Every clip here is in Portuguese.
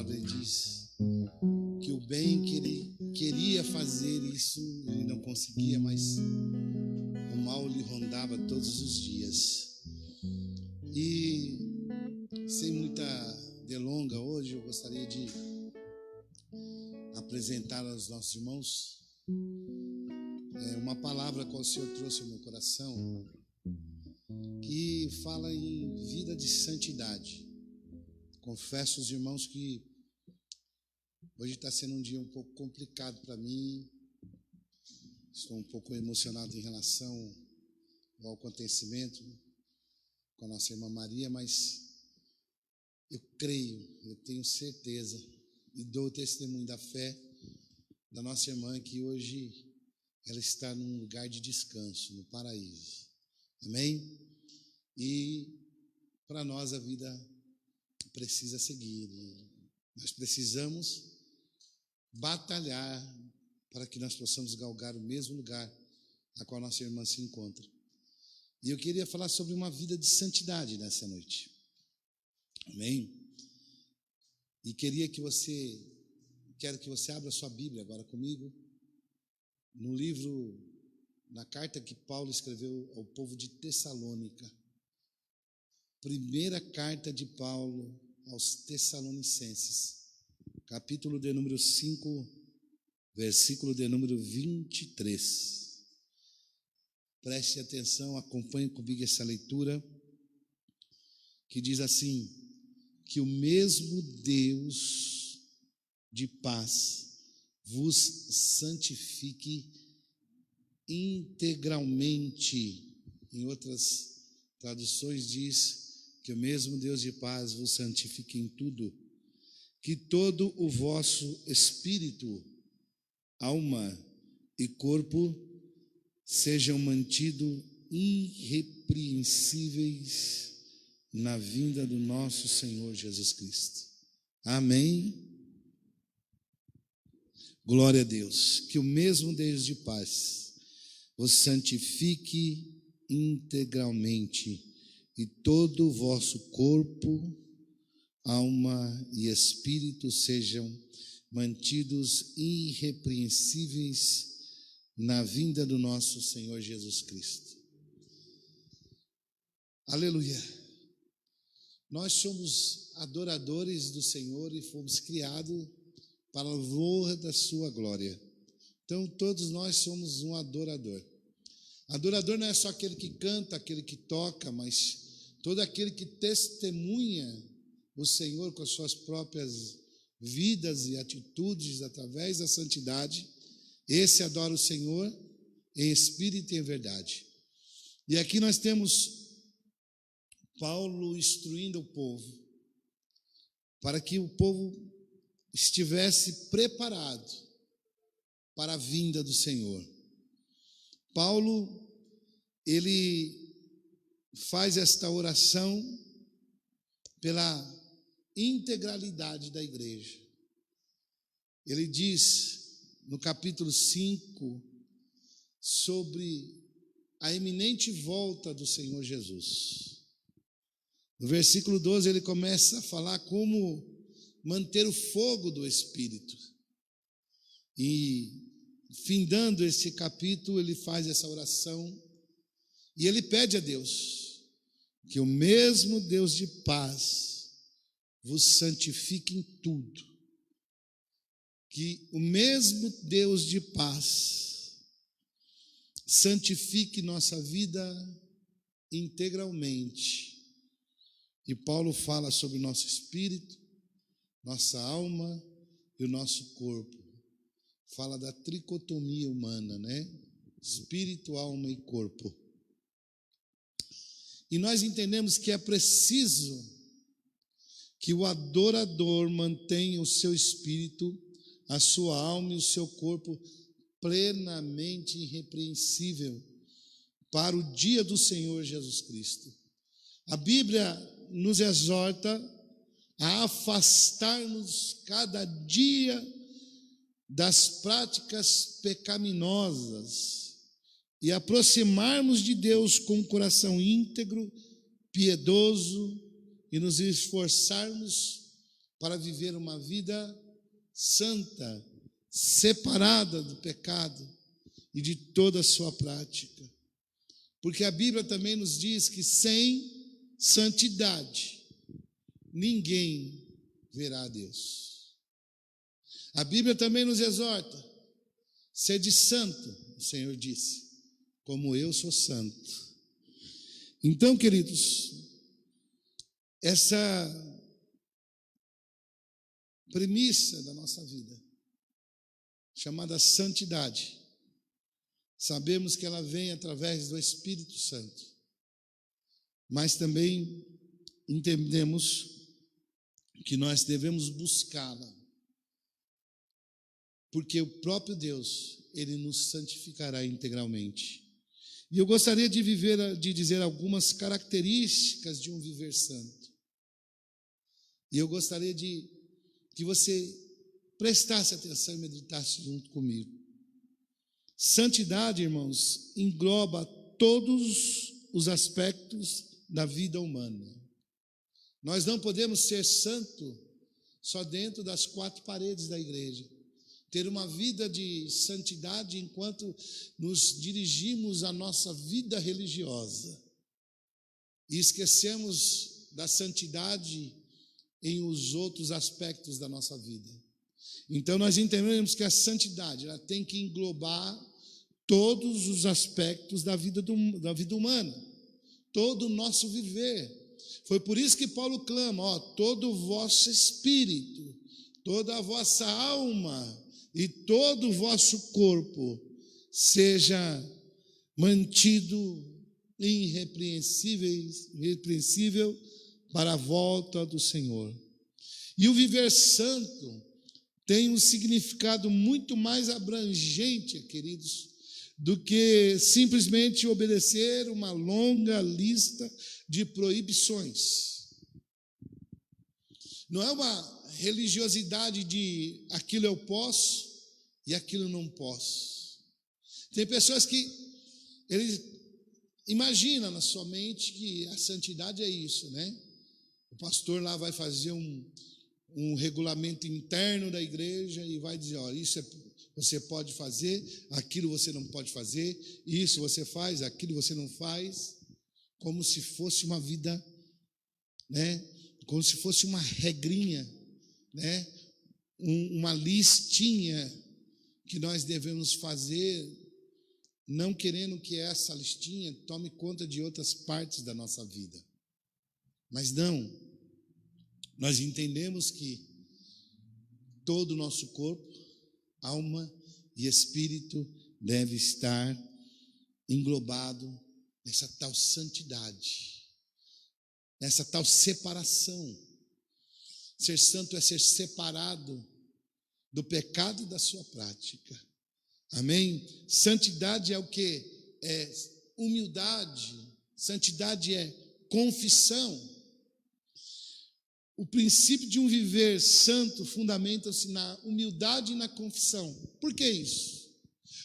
palavra diz que o bem que ele queria fazer isso, ele não conseguia, mas o mal lhe rondava todos os dias. E sem muita delonga, hoje eu gostaria de apresentar aos nossos irmãos uma palavra que o Senhor trouxe ao meu coração, que fala em vida de santidade. Confesso aos irmãos que hoje está sendo um dia um pouco complicado para mim. Estou um pouco emocionado em relação ao acontecimento com a nossa irmã Maria, mas eu creio, eu tenho certeza e dou testemunho da fé da nossa irmã, que hoje ela está num lugar de descanso, no paraíso. Amém? E para nós a vida precisa seguir. Nós precisamos batalhar para que nós possamos galgar o mesmo lugar a qual nossa irmã se encontra. E eu queria falar sobre uma vida de santidade nessa noite. Amém? E quero que você abra sua Bíblia agora comigo, no livro, na carta que Paulo escreveu ao povo de Tessalônica. Primeira carta de Paulo aos Tessalonicenses, capítulo de número 5, versículo de número 23. Preste atenção, acompanhe comigo essa leitura, que diz assim: que o mesmo Deus de paz vos santifique integralmente. Em outras traduções diz que o mesmo Deus de paz vos santifique em tudo, que todo o vosso espírito, alma e corpo sejam mantidos irrepreensíveis na vinda do nosso Senhor Jesus Cristo. Amém? Glória a Deus. Que o mesmo Deus de paz vos santifique integralmente, e todo o vosso corpo, alma e espírito sejam mantidos irrepreensíveis na vinda do nosso Senhor Jesus Cristo. Aleluia. Nós somos adoradores do Senhor e fomos criados para a louvor da sua glória. Então todos nós somos um adorador. Adorador não é só aquele que canta, aquele que toca, mas todo aquele que testemunha o Senhor com as suas próprias vidas e atitudes através da santidade. Esse adora o Senhor em espírito e em verdade. E aqui nós temos Paulo instruindo o povo, para que o povo estivesse preparado para a vinda do Senhor. Paulo, ele faz esta oração pela integralidade da igreja. Ele diz no capítulo 5 sobre a iminente volta do Senhor Jesus. No versículo 12 ele começa a falar como manter o fogo do Espírito. E findando esse capítulo, ele faz essa oração e ele pede a Deus que o mesmo Deus de paz vos santifique em tudo. Que o mesmo Deus de paz santifique nossa vida integralmente. E Paulo fala sobre o nosso espírito, nossa alma e o nosso corpo. Fala da tricotomia humana, né? Espírito, alma e corpo. E nós entendemos que é preciso que o adorador mantenha o seu espírito, a sua alma e o seu corpo plenamente irrepreensível para o dia do Senhor Jesus Cristo. A Bíblia nos exorta a afastar-nos cada dia das práticas pecaminosas e aproximarmos de Deus com um coração íntegro, piedoso, e nos esforçarmos para viver uma vida santa, separada do pecado e de toda a sua prática. Porque a Bíblia também nos diz que sem santidade ninguém verá a Deus. A Bíblia também nos exorta: sede santo, o Senhor disse, como eu sou santo. Então, queridos, essa premissa da nossa vida, chamada santidade, sabemos que ela vem através do Espírito Santo, mas também entendemos que nós devemos buscá-la, porque o próprio Deus, Ele nos santificará integralmente. E eu gostaria de dizer algumas características de um viver santo. E eu gostaria que você prestasse atenção e meditasse junto comigo. Santidade, irmãos, engloba todos os aspectos da vida humana. Nós não podemos ser santo só dentro das quatro paredes da igreja. Ter uma vida de santidade enquanto nos dirigimos à nossa vida religiosa. E esquecemos da santidade em os outros aspectos da nossa vida. Então nós entendemos que a santidade ela tem que englobar todos os aspectos da vida humana, todo o nosso viver. Foi por isso que Paulo clama, todo o vosso espírito, toda a vossa alma e todo o vosso corpo seja mantido irrepreensível para a volta do Senhor. E o viver santo tem um significado muito mais abrangente, queridos, do que simplesmente obedecer uma longa lista de proibições. Não é uma religiosidade de aquilo eu posso e aquilo não posso. Tem pessoas que eles imaginam na sua mente que a santidade é isso, né? O pastor lá vai fazer um regulamento interno da igreja e vai dizer, isso você pode fazer, aquilo você não pode fazer, isso você faz, aquilo você não faz, como se fosse uma vida, né? Como se fosse uma regrinha, né? Uma listinha que nós devemos fazer, não querendo que essa listinha tome conta de outras partes da nossa vida. Mas não, nós entendemos que todo o nosso corpo, alma e espírito deve estar englobado nessa tal santidade, nessa tal separação. Ser santo é ser separado do pecado e da sua prática. Amém? Santidade é o que? É humildade. Santidade é confissão. O princípio de um viver santo fundamenta-se na humildade e na confissão. Por que isso?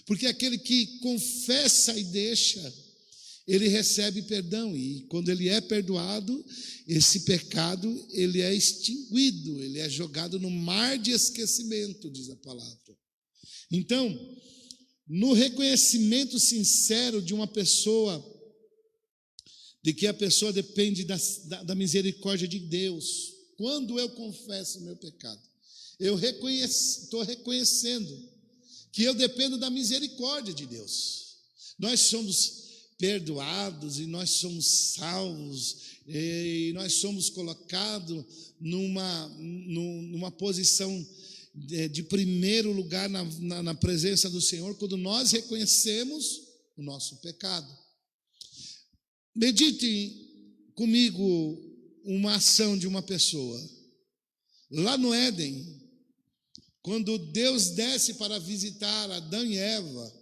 Porque aquele que confessa e deixa, ele recebe perdão, e quando ele é perdoado, esse pecado ele é extinguido, ele é jogado no mar de esquecimento, diz a palavra. Então, no reconhecimento sincero de uma pessoa, de que a pessoa depende da misericórdia de Deus, quando eu confesso o meu pecado, eu estou reconhecendo que eu dependo da misericórdia de Deus. Nós somos perdoados e nós somos salvos e nós somos colocados numa posição de primeiro lugar na presença do Senhor quando nós reconhecemos o nosso pecado. Medite comigo uma ação de uma pessoa. Lá no Éden, quando Deus desce para visitar Adão e Eva,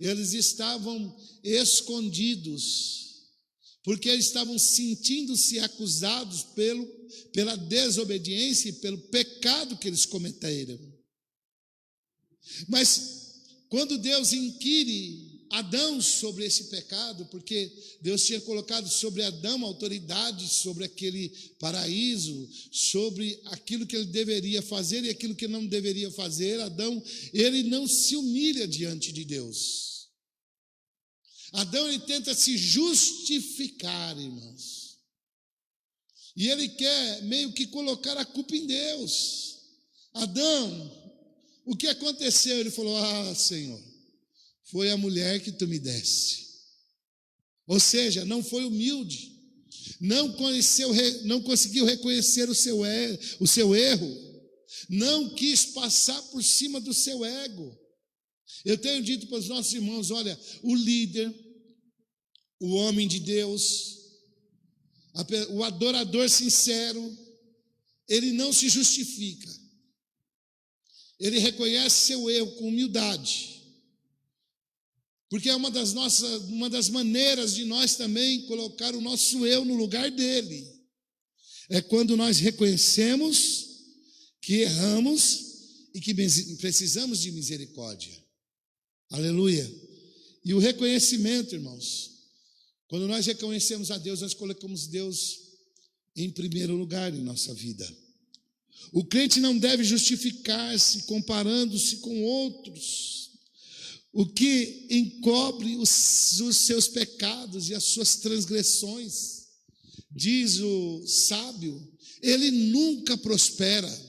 eles estavam escondidos, porque eles estavam sentindo-se acusados pela desobediência e pelo pecado que eles cometeram. Mas quando Deus inquire Adão sobre esse pecado, porque Deus tinha colocado sobre Adão autoridade sobre aquele paraíso, sobre aquilo que ele deveria fazer e aquilo que não deveria fazer. Adão, ele não se humilha diante de Deus. Adão, ele tenta se justificar, irmãos. E ele quer meio que colocar a culpa em Deus. Adão, o que aconteceu? Ele falou: ah, Senhor, foi a mulher que tu me deste. Ou seja, não foi humilde, não conseguiu reconhecer o seu erro, não quis passar por cima do seu ego. Eu tenho dito para os nossos irmãos: olha, o líder, o homem de Deus, o adorador sincero, ele não se justifica, ele reconhece seu erro com humildade. Porque é uma das maneiras de nós também colocar o nosso eu no lugar dele. É quando nós reconhecemos que erramos e que precisamos de misericórdia. Aleluia. E o reconhecimento, irmãos, quando nós reconhecemos a Deus, nós colocamos Deus em primeiro lugar em nossa vida. O crente não deve justificar-se comparando-se com outros. O que encobre os seus pecados e as suas transgressões, diz o sábio, ele nunca prospera.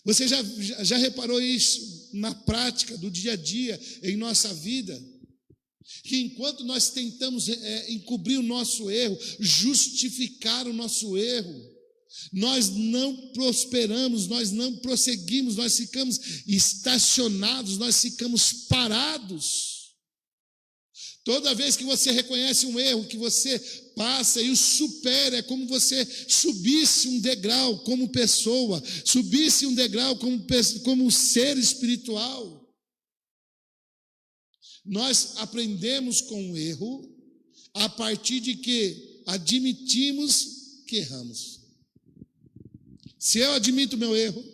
Você já reparou isso na prática do dia a dia em nossa vida? Que enquanto nós tentamos encobrir o nosso erro, justificar o nosso erro, nós não prosperamos, nós não prosseguimos, nós ficamos estacionados, nós ficamos parados. Toda vez que você reconhece um erro, que você passa e o supera, é como você subisse um degrau como pessoa, subisse um degrau como ser espiritual. Nós aprendemos com o erro a partir de que admitimos que erramos. Se eu admito meu erro,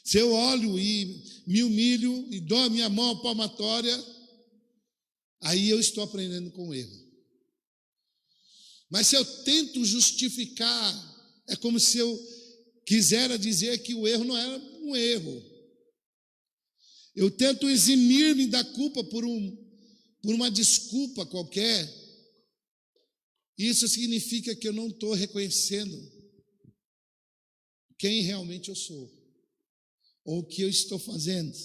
se eu olho e me humilho e dou a minha mão à palmatória, aí eu estou aprendendo com o erro. Mas se eu tento justificar, é como se eu quisera dizer que o erro não era um erro. Eu tento eximir-me da culpa por uma desculpa qualquer. Isso significa que eu não estou reconhecendo quem realmente eu sou, ou o que eu estou fazendo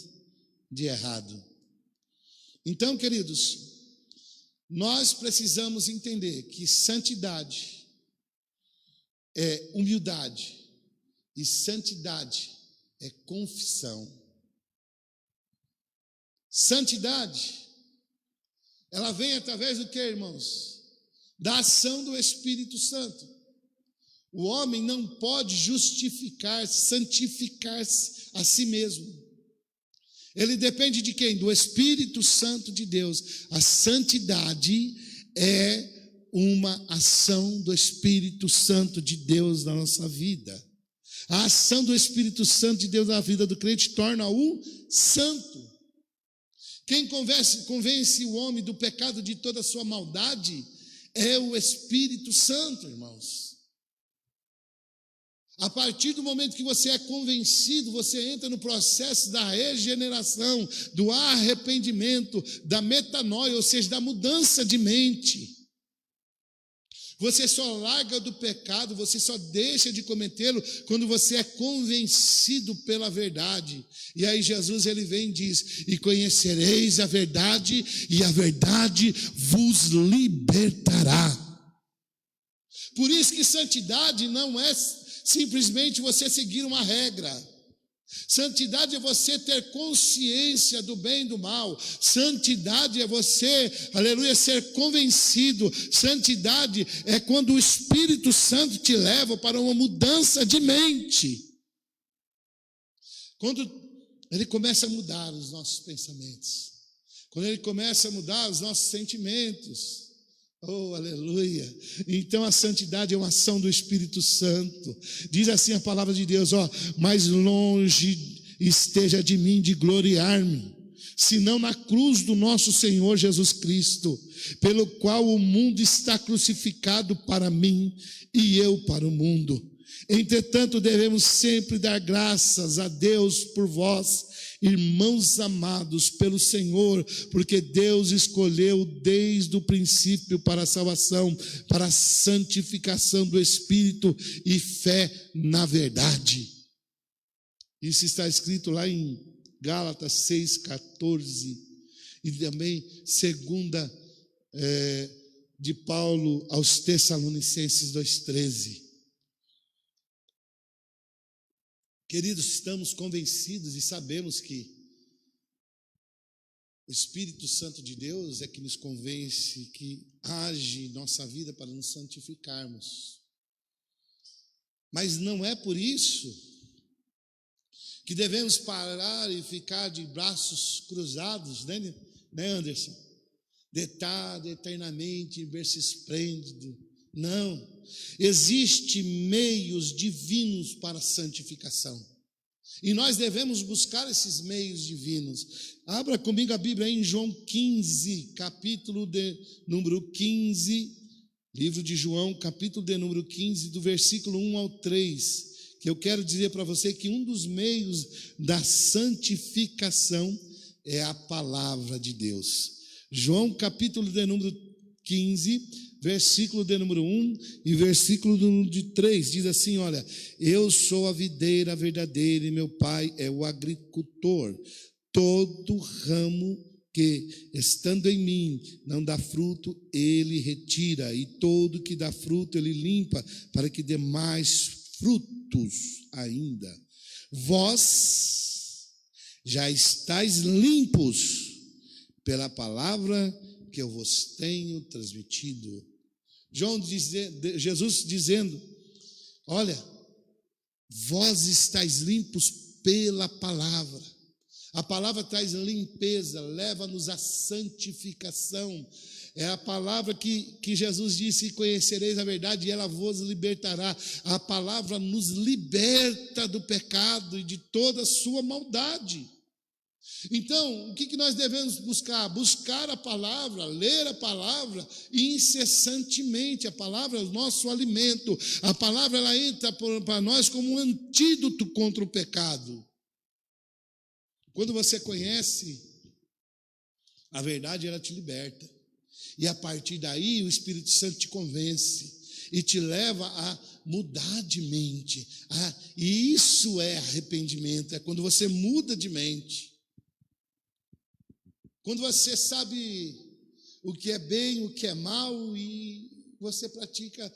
de errado. Então, queridos, nós precisamos entender que santidade é humildade, e santidade é confissão. Santidade, ela vem através do que, irmãos? Da ação do Espírito Santo. O homem não pode justificar, santificar a si mesmo. Ele depende de quem? Do Espírito Santo de Deus. A santidade é uma ação do Espírito Santo de Deus na nossa vida. A ação do Espírito Santo de Deus na vida do crente torna-o santo. Quem convence o homem do pecado de toda a sua maldade é o Espírito Santo, irmãos. A partir do momento que você é convencido, você entra no processo da regeneração, do arrependimento, da metanoia, ou seja, da mudança de mente. Você só larga do pecado, você só deixa de cometê-lo quando você é convencido pela verdade. E aí Jesus, ele vem e diz: e conhecereis a verdade, e a verdade vos libertará. Por isso que santidade não é simplesmente você seguir uma regra. Santidade é você ter consciência do bem e do mal. Santidade é você, aleluia, ser convencido. Santidade é quando o Espírito Santo te leva para uma mudança de mente. Quando ele começa a mudar os nossos pensamentos, quando ele começa a mudar os nossos sentimentos. Oh, aleluia. Então a santidade é uma ação do Espírito Santo. Diz assim a palavra de Deus, ó: mais longe esteja de mim de gloriar-me, senão na cruz do nosso Senhor Jesus Cristo, pelo qual o mundo está crucificado para mim e eu para o mundo. Entretanto, devemos sempre dar graças a Deus por vós, irmãos amados pelo Senhor, porque Deus escolheu desde o princípio para a salvação, para a santificação do Espírito e fé na verdade. Isso está escrito lá em Gálatas 6,14 e também segunda de Paulo aos Tessalonicenses 2,13. Queridos, estamos convencidos e sabemos que o Espírito Santo de Deus é que nos convence, que age em nossa vida para nos santificarmos. Mas não é por isso que devemos parar e ficar de braços cruzados, né Anderson? Deitado eternamente em berço esplêndido. Não, existem meios divinos para a santificação, e nós devemos buscar esses meios divinos. Abra comigo a Bíblia em João 15, capítulo de número 15, livro de João, capítulo de número 15, do versículo 1 ao 3, que eu quero dizer para você que um dos meios da santificação é a palavra de Deus. João, capítulo de número 15, versículo de número 1 e versículo de número 3, diz assim, olha: eu sou a videira verdadeira e meu pai é o agricultor. Todo ramo que, estando em mim, não dá fruto, ele retira, e todo que dá fruto, ele limpa, para que dê mais frutos ainda. Vós já estáis limpos pela palavra que eu vos tenho transmitido. Jesus dizendo, olha, vós estáis limpos pela palavra. A palavra traz limpeza, leva-nos à santificação. É a palavra que Jesus disse: conhecereis a verdade e ela vos libertará. A palavra nos liberta do pecado e de toda a sua maldade. Então, o que nós devemos buscar? Buscar a palavra, ler a palavra incessantemente. A palavra é o nosso alimento. A palavra, ela entra para nós como um antídoto contra o pecado. Quando você conhece a verdade, ela te liberta. E a partir daí, o Espírito Santo te convence e te leva a mudar de mente. E isso é arrependimento, é quando você muda de mente. Quando você sabe o que é bem, o que é mal, e você pratica,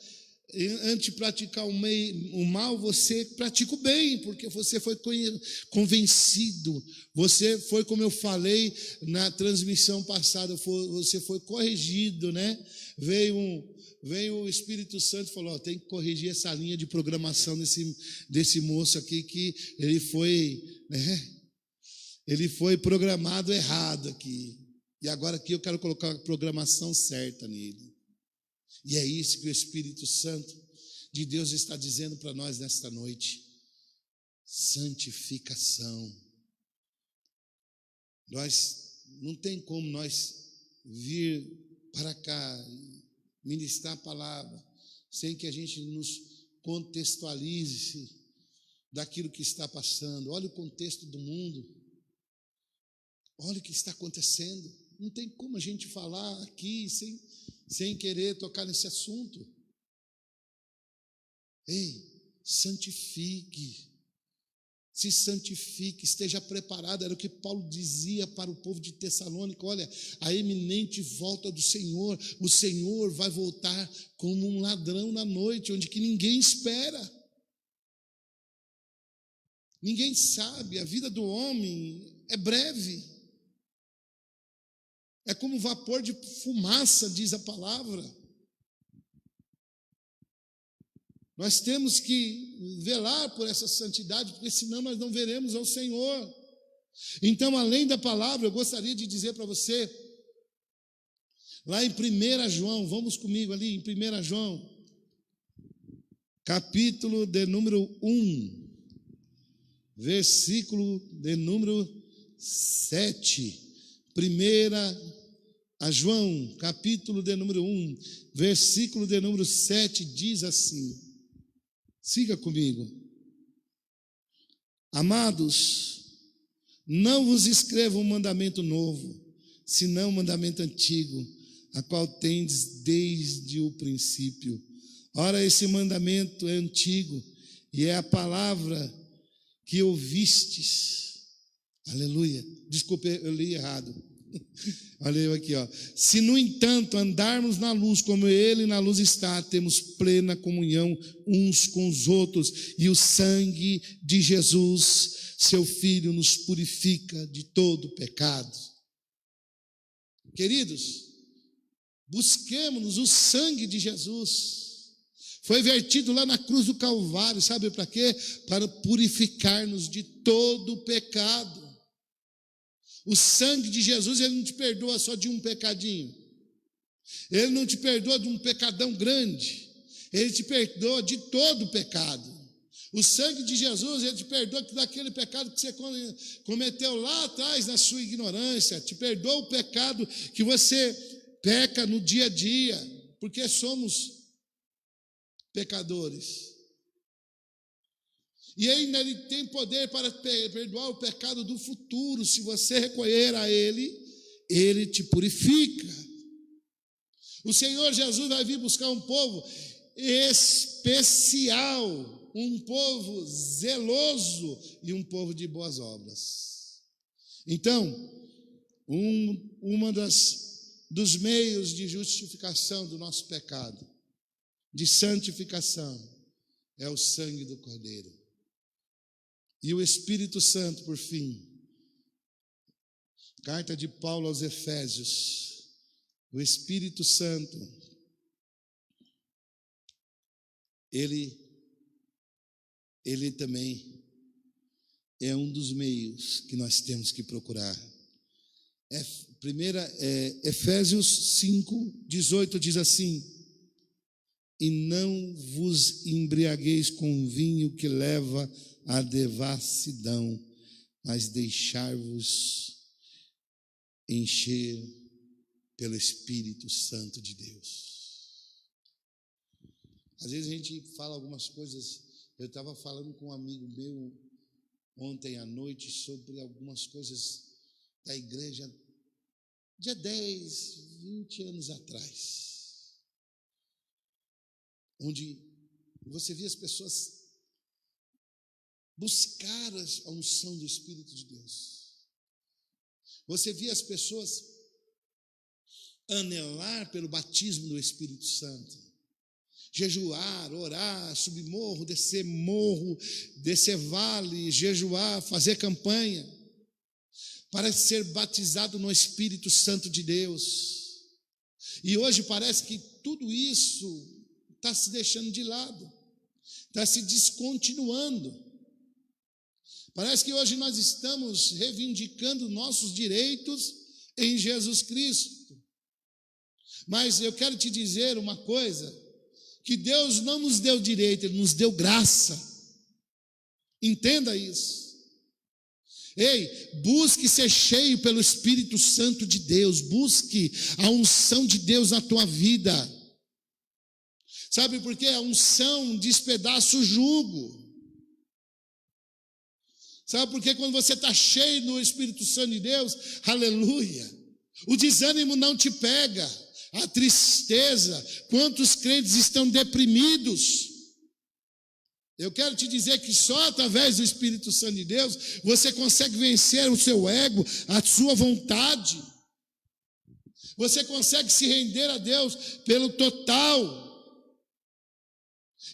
antes de praticar o mal, você pratica o bem, porque você foi convencido, você foi, como eu falei na transmissão passada, você foi corrigido, né? Veio o Espírito Santo e falou: tem que corrigir essa linha de programação desse moço aqui, que ele foi, né? Ele foi programado errado aqui. E agora aqui eu quero colocar a programação certa nele. E é isso que o Espírito Santo de Deus está dizendo para nós nesta noite. Santificação. Não tem como nós vir para cá ministrar a palavra sem que a gente nos contextualize daquilo que está passando. Olha o contexto do mundo. Olha o que está acontecendo. Não tem como a gente falar aqui sem querer tocar nesse assunto. Ei, santifique. Se santifique, esteja preparado. Era o que Paulo dizia para o povo de Tessalônica: olha, a iminente volta do Senhor. O Senhor vai voltar como um ladrão na noite, onde que ninguém espera. Ninguém sabe. A vida do homem é breve. É como vapor de fumaça, diz a palavra. Nós temos que velar por essa santidade, porque senão nós não veremos ao Senhor. Então, além da palavra, eu gostaria de dizer para você, lá em 1 João, vamos comigo ali em 1 João, capítulo de número 1, versículo de número 7. João, capítulo de número 1, versículo de número 7, diz assim, siga comigo. Amados, não vos escrevo um mandamento novo, senão um mandamento antigo, a qual tendes desde o princípio. Ora, esse mandamento é antigo, e é a palavra que ouvistes. Aleluia. Desculpe, eu li errado. Olha eu aqui, ó. Se, no entanto, andarmos na luz como Ele na luz está, temos plena comunhão uns com os outros, e o sangue de Jesus, seu Filho, nos purifica de todo pecado. Queridos, busquemos o sangue de Jesus. Foi vertido lá na cruz do Calvário, sabe para quê? Para purificar-nos de todo pecado. O sangue de Jesus, ele não te perdoa só de um pecadinho. Ele não te perdoa de um pecadão grande. Ele te perdoa de todo o pecado. O sangue de Jesus, ele te perdoa daquele pecado que você cometeu lá atrás na sua ignorância. Te perdoa o pecado que você peca no dia a dia, porque somos pecadores. E ainda Ele tem poder para perdoar o pecado do futuro. Se você recorrer a Ele, Ele te purifica. O Senhor Jesus vai vir buscar um povo especial, um povo zeloso e um povo de boas obras. Então, dos meios de justificação do nosso pecado, de santificação, é o sangue do Cordeiro. E o Espírito Santo, por fim, carta de Paulo aos Efésios, o Espírito Santo, ele também é um dos meios que nós temos que procurar. Efésios 5:18 diz assim: e não vos embriagueis com vinho que leva à devassidão, mas deixai-vos encher pelo Espírito Santo de Deus. Às vezes a gente fala algumas coisas. Eu estava falando com um amigo meu ontem à noite sobre algumas coisas da igreja de 10, 20 anos atrás, onde você via as pessoas buscar a unção do Espírito de Deus. Você via as pessoas anelar pelo batismo do Espírito Santo, jejuar, orar, subir morro, descer vale, jejuar, fazer campanha, para ser batizado no Espírito Santo de Deus. E hoje parece que tudo isso está se deixando de lado, está se descontinuando. Parece que hoje nós estamos reivindicando nossos direitos em Jesus Cristo. Mas eu quero te dizer uma coisa, que Deus não nos deu direito, Ele nos deu graça. Entenda isso. Ei, busque ser cheio pelo Espírito Santo de Deus, busque a unção de Deus na tua vida. Sabe por quê? A unção despedaça o jugo. Sabe por quê? Quando você está cheio do Espírito Santo de Deus, aleluia, o desânimo não te pega, a tristeza. Quantos crentes estão deprimidos? Eu quero te dizer que só através do Espírito Santo de Deus você consegue vencer o seu ego, a sua vontade. Você consegue se render a Deus pelo total.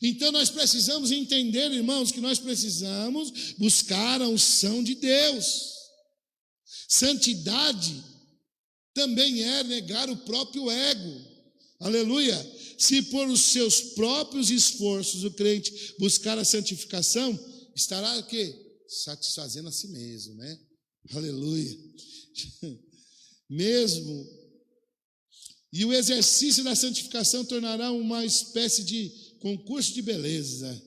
Então nós precisamos entender, irmãos, que nós precisamos buscar a unção de Deus. Santidade também é negar o próprio ego. Aleluia. Se por os seus próprios esforços o crente buscar a santificação, estará o quê? Satisfazendo a si mesmo, né? Aleluia. Mesmo. E o exercício da santificação tornará uma espécie de concurso de beleza.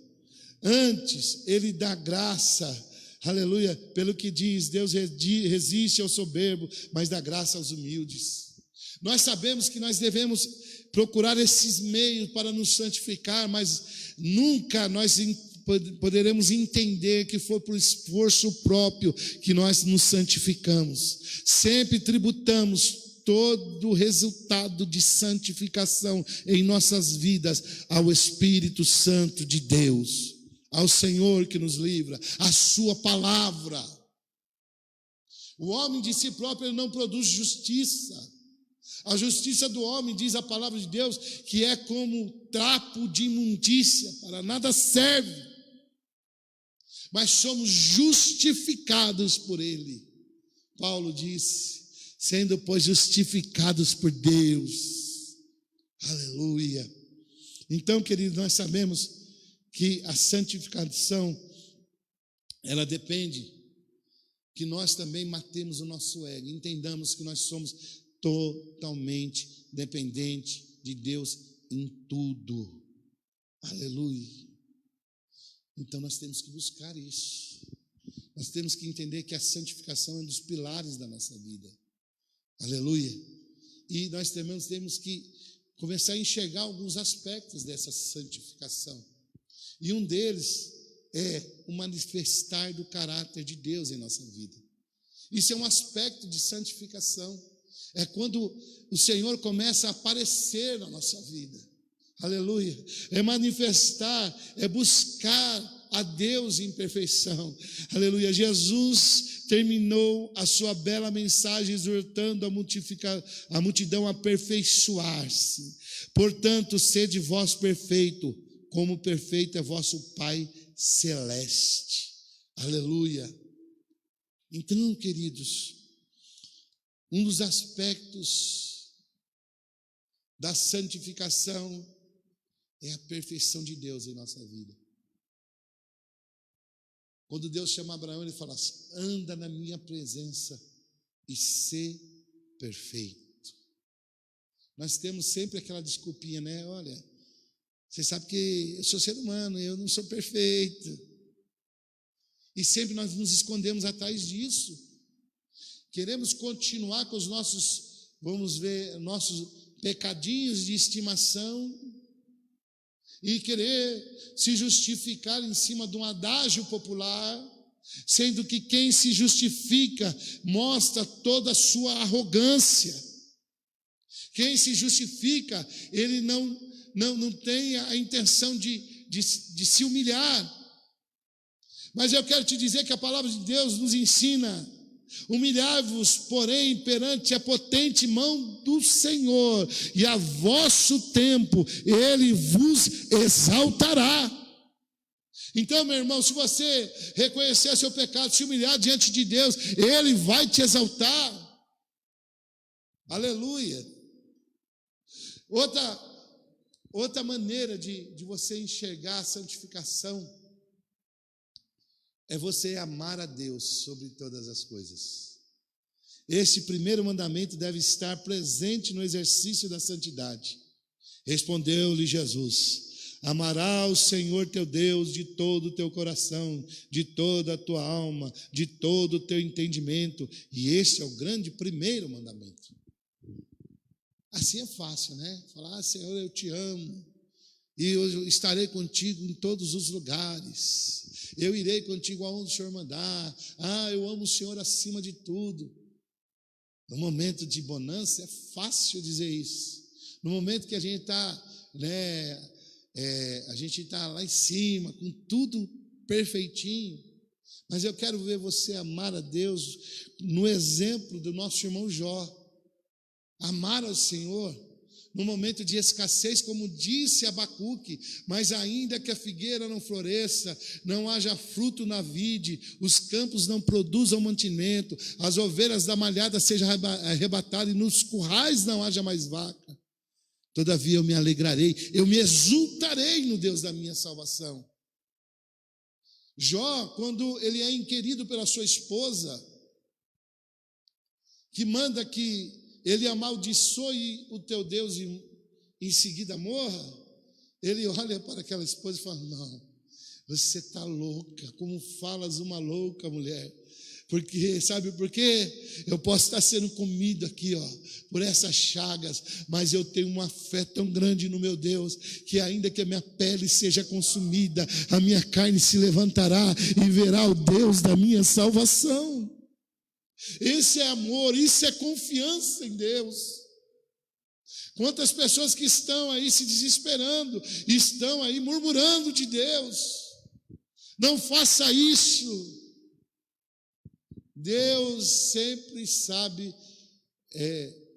Antes, ele dá graça, Aleluia, pelo que diz, Deus resiste ao soberbo, mas dá graça aos humildes. Nós sabemos que nós devemos procurar esses meios para nos santificar, mas nunca nós poderemos entender que foi por esforço próprio que nós nos santificamos. Sempre tributamos todo o resultado de santificação em nossas vidas ao Espírito Santo de Deus, ao Senhor que nos livra, a sua palavra. O homem de si próprio ele não produz justiça. A justiça do homem, diz a palavra de Deus, que é como trapo de imundícia, para nada serve. Mas somos justificados por ele. Paulo disse, sendo, pois, justificados por Deus. Aleluia. Então, queridos, nós sabemos que a santificação, ela depende que nós também matemos o nosso ego, entendamos que nós somos totalmente dependentes de Deus em tudo. Aleluia. Então nós temos que buscar isso. Nós temos que entender que a santificação é um dos pilares da nossa vida. Aleluia. E nós temos que começar a enxergar alguns aspectos dessa santificação. E um deles é o manifestar do caráter de Deus em nossa vida. Isso é um aspecto de santificação. É quando o Senhor começa a aparecer na nossa vida. Aleluia. É manifestar, é buscar a Deus em perfeição. Aleluia. Jesus terminou a sua bela mensagem exortando a multidão a aperfeiçoar-se. Portanto, sede vós perfeito, como perfeito é vosso Pai celeste. Aleluia. Então, queridos, um dos aspectos da santificação é a perfeição de Deus em nossa vida. Quando Deus chama Abraão, ele fala assim, anda na minha presença e ser perfeito. Nós temos sempre aquela desculpinha, né? Olha, você sabe que eu sou ser humano, eu não sou perfeito. E sempre nós nos escondemos atrás disso. Queremos continuar com os nossos, vamos ver, nossos pecadinhos de estimação e querer se justificar em cima de um adágio popular, sendo que quem se justifica mostra toda a sua arrogância. Quem se justifica, ele não tem a intenção de se humilhar. Mas eu quero te dizer que a palavra de Deus nos ensina: humilhai-vos, porém, perante a potente mão do Senhor, e a vosso tempo Ele vos exaltará. Então, meu irmão, se você reconhecer seu pecado, se humilhar diante de Deus, Ele vai te exaltar. Aleluia. Outra maneira de você enxergar a santificação é você amar a Deus sobre todas as coisas. Este primeiro mandamento deve estar presente no exercício da santidade. Respondeu-lhe Jesus: amarás o Senhor teu Deus de todo o teu coração, de toda a tua alma, de todo o teu entendimento. E este é o grande primeiro mandamento. Assim é fácil, né? Falar, Senhor, eu te amo, e eu estarei contigo em todos os lugares. Eu irei contigo aonde o Senhor mandar. Eu amo o Senhor acima de tudo. No momento de bonança é fácil dizer isso. No momento que a gente está, a gente está lá em cima, com tudo perfeitinho. Mas eu quero ver você amar a Deus no exemplo do nosso irmão Jó. Amar ao Senhor no momento de escassez, como disse Abacuque, mas ainda que a figueira não floresça, não haja fruto na vide, os campos não produzam mantimento, as ovelhas da malhada sejam arrebatadas e nos currais não haja mais vaca. Todavia eu me alegrarei, eu me exultarei no Deus da minha salvação. Jó, quando ele é inquirido pela sua esposa, que manda que ele amaldiçoe o teu Deus e em seguida morra, ele olha para aquela esposa e fala: não, Você está louca, como falas uma louca mulher. Porque, sabe por quê? Eu posso estar sendo comido aqui, por essas chagas, mas eu tenho uma fé tão grande no meu Deus, que ainda que a minha pele seja consumida, a minha carne se levantará e verá o Deus da minha salvação. Esse é amor, isso é confiança em Deus. Quantas pessoas que estão aí se desesperando, estão aí murmurando de Deus. Não faça isso. Deus sempre sabe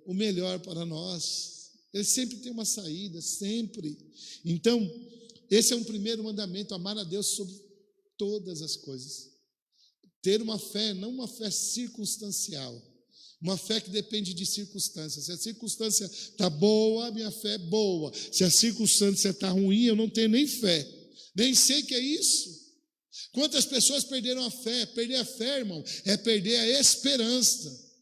o melhor para nós. Ele sempre tem uma saída, sempre. Então, esse é um primeiro mandamento: amar a Deus sobre todas as coisas. Ter uma fé, não uma fé circunstancial, uma fé que depende de circunstâncias. Se a circunstância está boa, a minha fé é boa. Se a circunstância está ruim, eu não tenho nem fé. Nem sei o que é isso. Quantas pessoas perderam a fé? Perder a fé, irmão, é perder a esperança.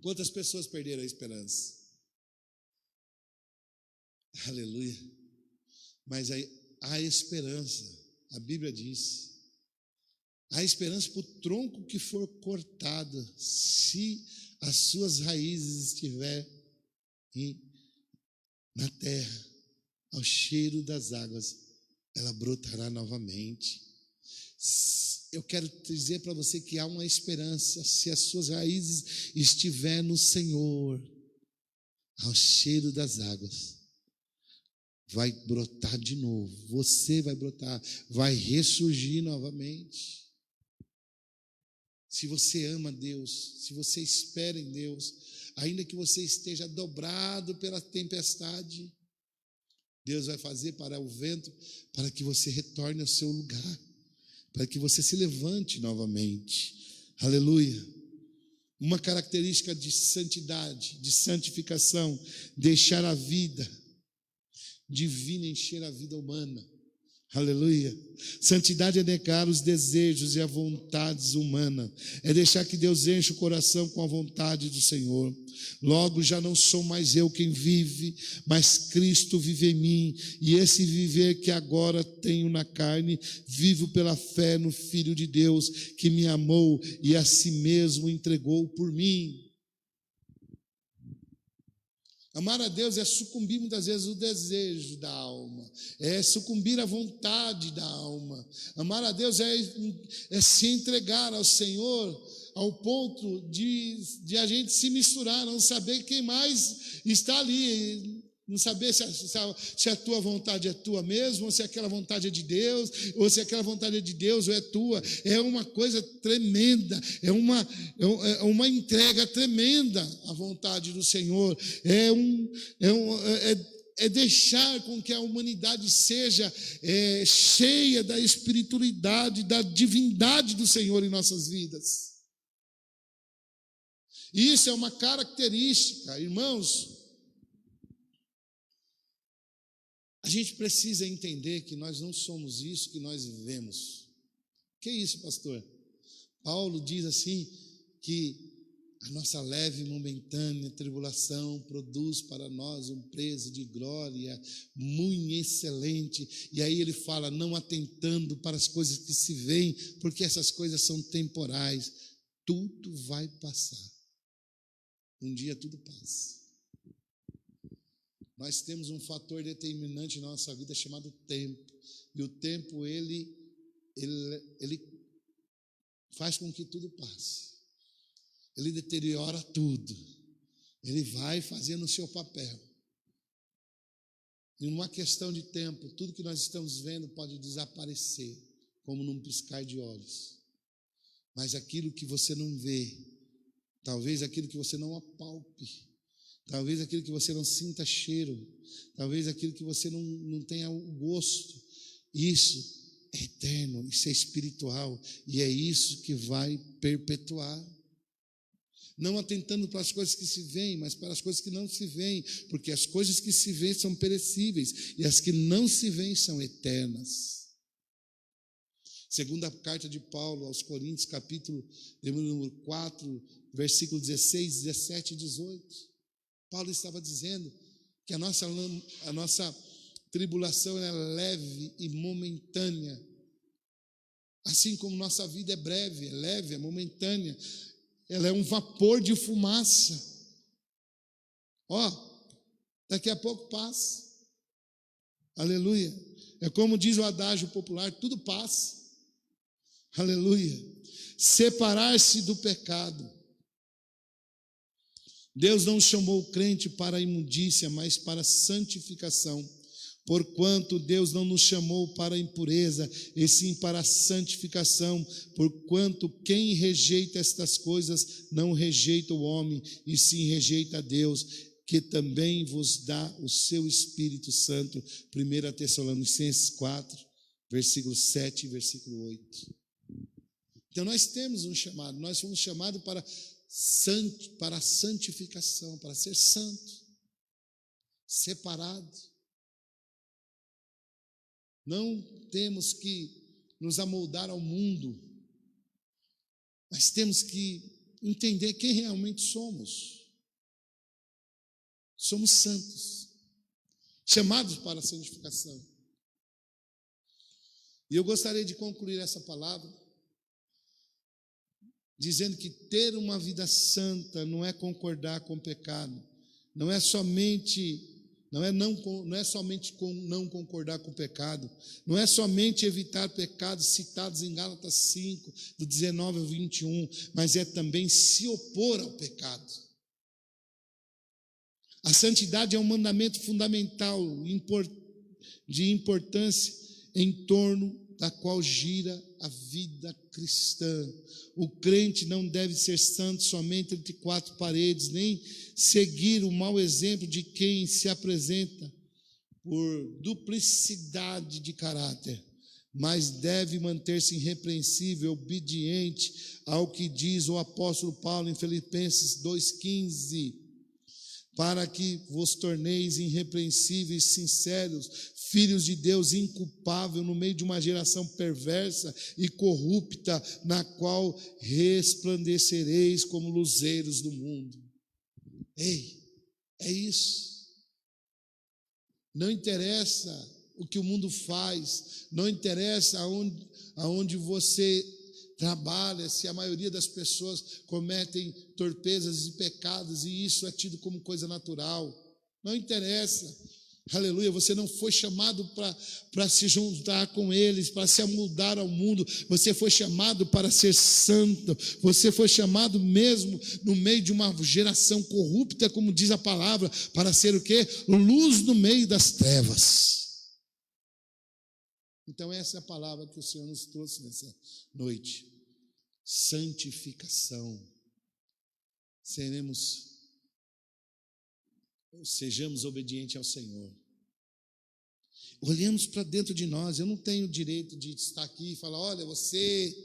Quantas pessoas perderam a esperança? Aleluia. Mas há esperança, a Bíblia diz. Há esperança para o tronco que for cortado, se as suas raízes estiverem na terra, ao cheiro das águas, ela brotará novamente. Eu quero dizer para você que há uma esperança, se as suas raízes estiverem no Senhor, ao cheiro das águas, vai brotar de novo. Você vai brotar, vai ressurgir novamente. Se você ama Deus, se você espera em Deus, ainda que você esteja dobrado pela tempestade, Deus vai fazer parar o vento para que você retorne ao seu lugar, para que você se levante novamente. Aleluia. Uma característica de santidade, de santificação, deixar a vida divina encher a vida humana. Aleluia. Santidade é negar os desejos e as vontades humanas, é deixar que Deus enche o coração com a vontade do Senhor. Logo já não sou mais eu quem vive, mas Cristo vive em mim, e esse viver que agora tenho na carne, vivo pela fé no Filho de Deus, que me amou e a si mesmo entregou por mim. Amar a Deus é sucumbir muitas vezes o desejo da alma, é sucumbir à vontade da alma. Amar a Deus é se entregar ao Senhor ao ponto de a gente se misturar, não saber quem mais está ali, não saber se a tua vontade é tua mesmo, ou se aquela vontade é de Deus, ou se aquela vontade é de Deus ou é tua. É uma coisa tremenda, é uma entrega tremenda à vontade do Senhor. É deixar com que a humanidade seja cheia da espiritualidade, da divindade do Senhor em nossas vidas. Isso é uma característica, irmãos. A gente precisa entender que nós não somos isso que nós vivemos. Que isso, pastor? Paulo diz assim, que a nossa leve e momentânea tribulação produz para nós um preço de glória muito excelente. E aí ele fala, não atentando para as coisas que se veem, porque essas coisas são temporais. Tudo vai passar. Um dia tudo passa. Nós temos um fator determinante na nossa vida chamado tempo. E o tempo, ele faz com que tudo passe. Ele deteriora tudo. Ele vai fazendo o seu papel. Em uma questão de tempo, tudo que nós estamos vendo pode desaparecer, como num piscar de olhos. Mas aquilo que você não vê, talvez aquilo que você não apalpe, talvez aquilo que você não sinta cheiro, talvez aquilo que você não tenha o gosto, isso é eterno, isso é espiritual, e é isso que vai perpetuar. Não atentando para as coisas que se veem, mas para as coisas que não se veem, porque as coisas que se veem são perecíveis, e as que não se veem são eternas. Segunda carta de Paulo aos Coríntios, capítulo número 4, versículo 16, 17 e 18. Paulo estava dizendo que a nossa tribulação é leve e momentânea. Assim como nossa vida é breve, é leve, é momentânea. Ela é um vapor de fumaça. Daqui a pouco passa. Aleluia. É como diz o adágio popular, tudo passa. Aleluia. Separar-se do pecado. Deus não chamou o crente para a imundícia, mas para a santificação. Porquanto Deus não nos chamou para a impureza, e sim para a santificação. Porquanto quem rejeita estas coisas não rejeita o homem, e sim rejeita a Deus, que também vos dá o seu Espírito Santo. 1 Tessalonicenses 4, versículo 7 e versículo 8. Então nós temos um chamado, nós fomos chamados para a santificação, para ser santo, separado. Não temos que nos amoldar ao mundo, mas temos que entender quem realmente somos. Somos santos, chamados para a santificação. E eu gostaria de concluir essa palavra dizendo que ter uma vida santa não é concordar com o pecado, não é somente não concordar com o pecado, não é somente evitar pecados citados em Gálatas 5, do 19 ao 21, mas é também se opor ao pecado. A santidade é um mandamento fundamental, de importância, em torno da qual gira a vida cristã. O crente não deve ser santo somente entre quatro paredes, nem seguir o mau exemplo de quem se apresenta por duplicidade de caráter, mas deve manter-se irrepreensível, obediente ao que diz o apóstolo Paulo em Filipenses 2,15, para que vos torneis irrepreensíveis, sinceros, filhos de Deus, inculpável no meio de uma geração perversa e corrupta, na qual resplandecereis como luzeiros do mundo. Ei, é isso. Não interessa o que o mundo faz, não interessa aonde você trabalha, se a maioria das pessoas cometem torpezas e pecados e isso é tido como coisa natural. Não interessa. Aleluia, você não foi chamado para se juntar com eles, para se amoldar ao mundo. Você foi chamado para ser santo. Você foi chamado mesmo no meio de uma geração corrupta, como diz a palavra, para ser o quê? Luz no meio das trevas. Então essa é a palavra que o Senhor nos trouxe nessa noite. Santificação. Sejamos obedientes ao Senhor. Olhemos para dentro de nós. Eu não tenho o direito de estar aqui e falar: olha, você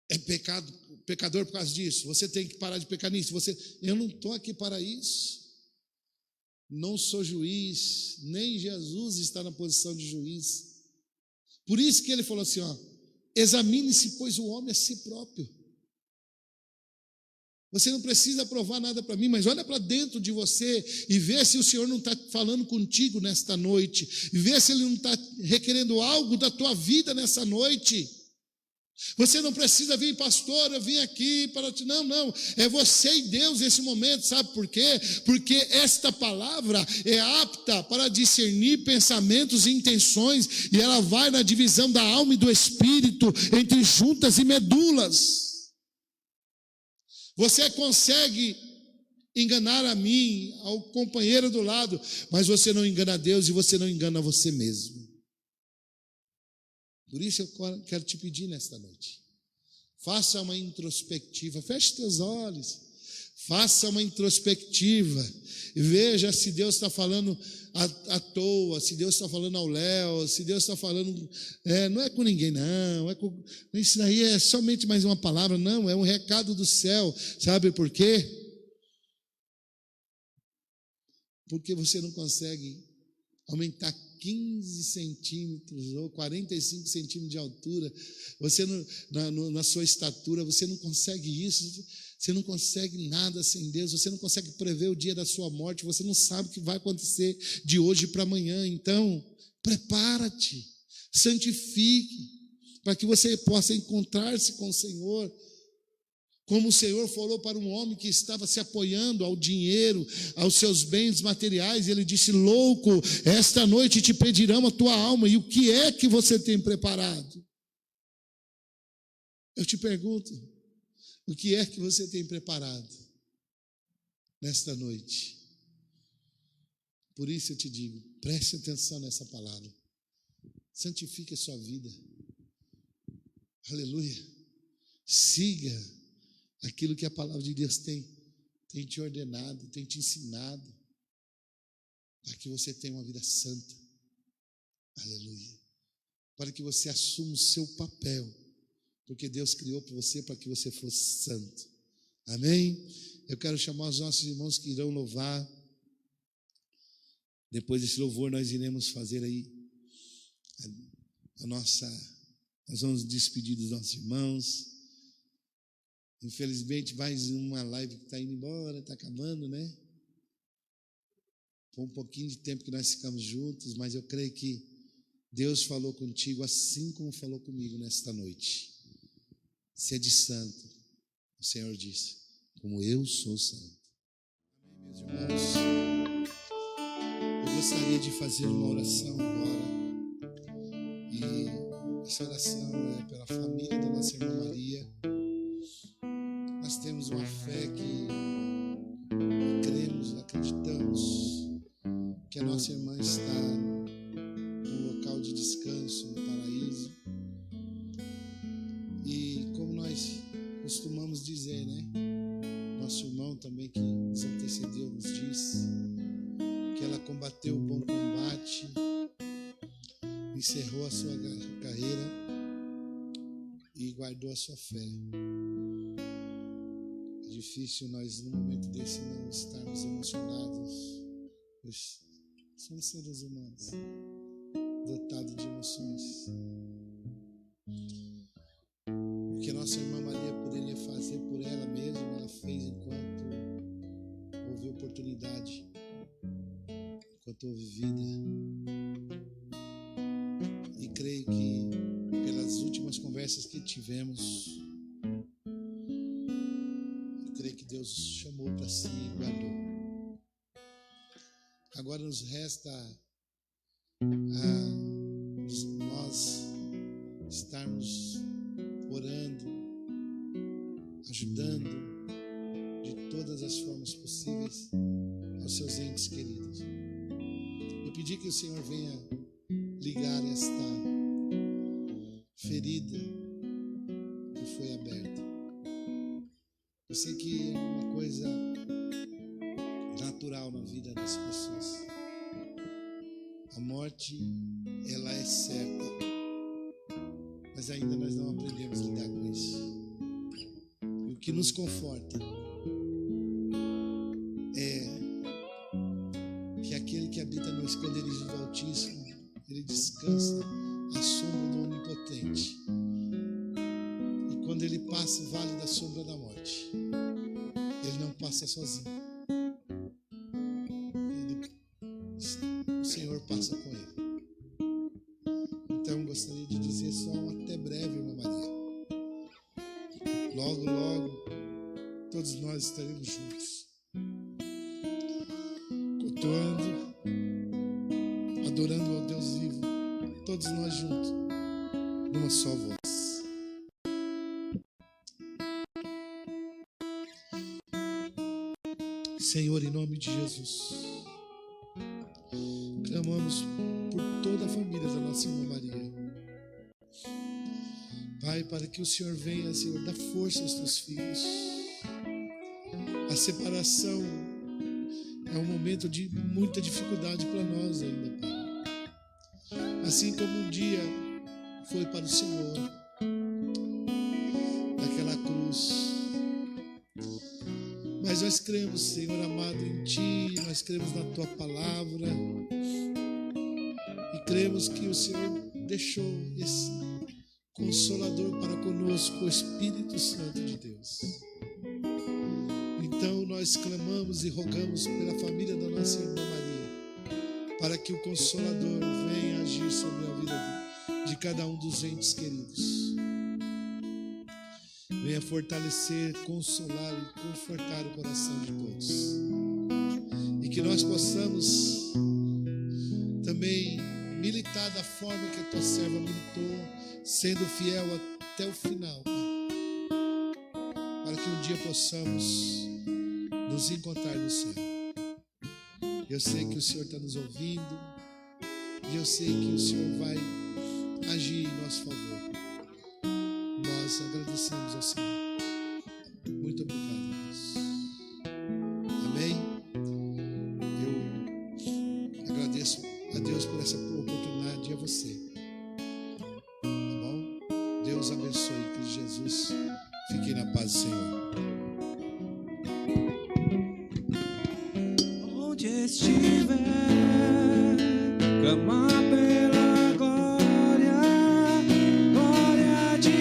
é pecador por causa disso, você tem que parar de pecar nisso. Eu não estou aqui para isso. Não sou juiz, nem Jesus está na posição de juiz. Por isso que ele falou assim: examine-se, pois, o homem a si próprio. Você não precisa provar nada para mim, mas olha para dentro de você e vê se o Senhor não está falando contigo nesta noite, e vê se Ele não está requerendo algo da tua vida nessa noite. Você não precisa vir, pastor, eu vim aqui para te... Não, é você e Deus nesse momento, sabe por quê? Porque esta palavra é apta para discernir pensamentos e intenções, e ela vai na divisão da alma e do espírito, entre juntas e medulas. Você consegue enganar a mim, ao companheiro do lado, mas você não engana a Deus e você não engana você mesmo. Por isso eu quero te pedir nesta noite, faça uma introspectiva, feche teus olhos, faça uma introspectiva e veja se Deus está falando à toa, se Deus está falando ao léu, se Deus está falando, não é com ninguém não, isso daí é somente mais uma palavra, não, é um recado do céu. Sabe por quê? Porque você não consegue aumentar 15 centímetros ou 45 centímetros de altura, você na sua estatura, você não consegue isso. Você não consegue nada sem Deus, você não consegue prever o dia da sua morte, você não sabe o que vai acontecer de hoje para amanhã. Então, prepara-te, santifique, para que você possa encontrar-se com o Senhor. Como o Senhor falou para um homem que estava se apoiando ao dinheiro, aos seus bens materiais, ele disse: louco, esta noite te pedirão a tua alma, e o que é que você tem preparado? Eu te pergunto, o que é que você tem preparado nesta noite? Por isso eu te digo, preste atenção nessa palavra, santifique a sua vida, aleluia, siga aquilo que a palavra de Deus tem te ordenado, tem te ensinado, para que você tenha uma vida santa, aleluia, para que você assuma o seu papel, porque Deus criou você para que você fosse santo, amém? Eu quero chamar os nossos irmãos que irão louvar. Depois desse louvor nós iremos fazer aí nós vamos despedir dos nossos irmãos. Infelizmente, mais uma live que está indo embora, está acabando, né? Foi um pouquinho de tempo que nós ficamos juntos, mas eu creio que Deus falou contigo assim como falou comigo nesta noite. Sede santo, o Senhor disse, como eu sou santo. Amém, meus irmãos? Eu gostaria de fazer uma oração agora, e essa oração é pela família da nossa irmã Maria. Nós temos uma fé que cremos, acreditamos que a nossa irmã está num local de descanso no paraíso. E como nós costumamos dizer, né? Nosso irmão também que nos antecedeu nos disse que ela combateu o bom combate, encerrou a sua carreira e guardou a sua fé. É difícil nós, num momento desse, não estarmos emocionados, pois somos seres humanos, dotados de emoções. O que a nossa irmã Maria poderia fazer por ela mesma, ela fez enquanto houve oportunidade, enquanto houve vida. E creio que pelas últimas conversas que tivemos, eu creio que Deus chamou para si e guardou. Agora nos resta nós estarmos orando, ajudando de todas as formas possíveis aos seus entes queridos. Eu pedi que o Senhor venha ligar esta ferida que foi aberta. Eu sei que é uma coisa natural na vida das pessoas. A morte, ela é certa, mas ainda nós não aprendemos a lidar com isso. E o que nos conforta é que aquele que habita no esconderijo do Altíssimo, ele descansa à sombra do Onipotente. E quando ele passa o vale da sombra da morte, ele não passa sozinho. O Senhor passa com ele. Então gostaria de dizer só um até breve, irmã Maria. Logo, logo, todos nós estaremos juntos, cultuando, adorando ao Deus vivo, todos nós juntos, numa só voz. Senhor, em nome de Jesus, clamamos por toda a família da nossa irmã Maria. Pai, para que o Senhor venha, Senhor, dar força aos teus filhos. A separação é um momento de muita dificuldade para nós ainda, Pai. Assim como um dia foi para o Senhor, naquela cruz. Mas nós cremos, Senhor amado, em Ti, nós cremos na Tua palavra e cremos que o Senhor deixou esse Consolador para conosco, o Espírito Santo de Deus. Então nós clamamos e rogamos pela família da nossa irmã Maria, para que o Consolador venha agir sobre a vida de cada um dos entes queridos. Venha fortalecer, consolar e confortar o coração de todos. E que nós possamos também militar da forma que a tua serva militou, sendo fiel até o final, para que um dia possamos nos encontrar no céu. Eu sei que o Senhor está nos ouvindo e eu sei que o Senhor vai agir em nosso favor. Nós agradecemos ao Senhor. Muito obrigado, Deus. Amém? Eu agradeço a Deus por essa oportunidade e a você. Tá bom? Deus abençoe, que Jesus fique na paz do Senhor. Onde estiver, clamar pela glória, glória de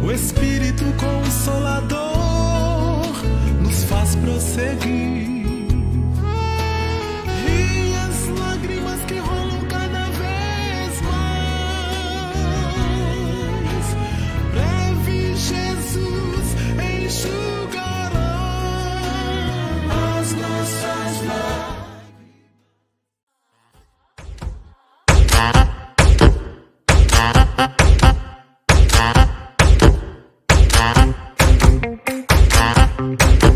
O Espírito Consolador nos faz prosseguir. E as lágrimas que rolam cada vez mais, breve Jesus enxugará as nossas lágrimas. Thank you.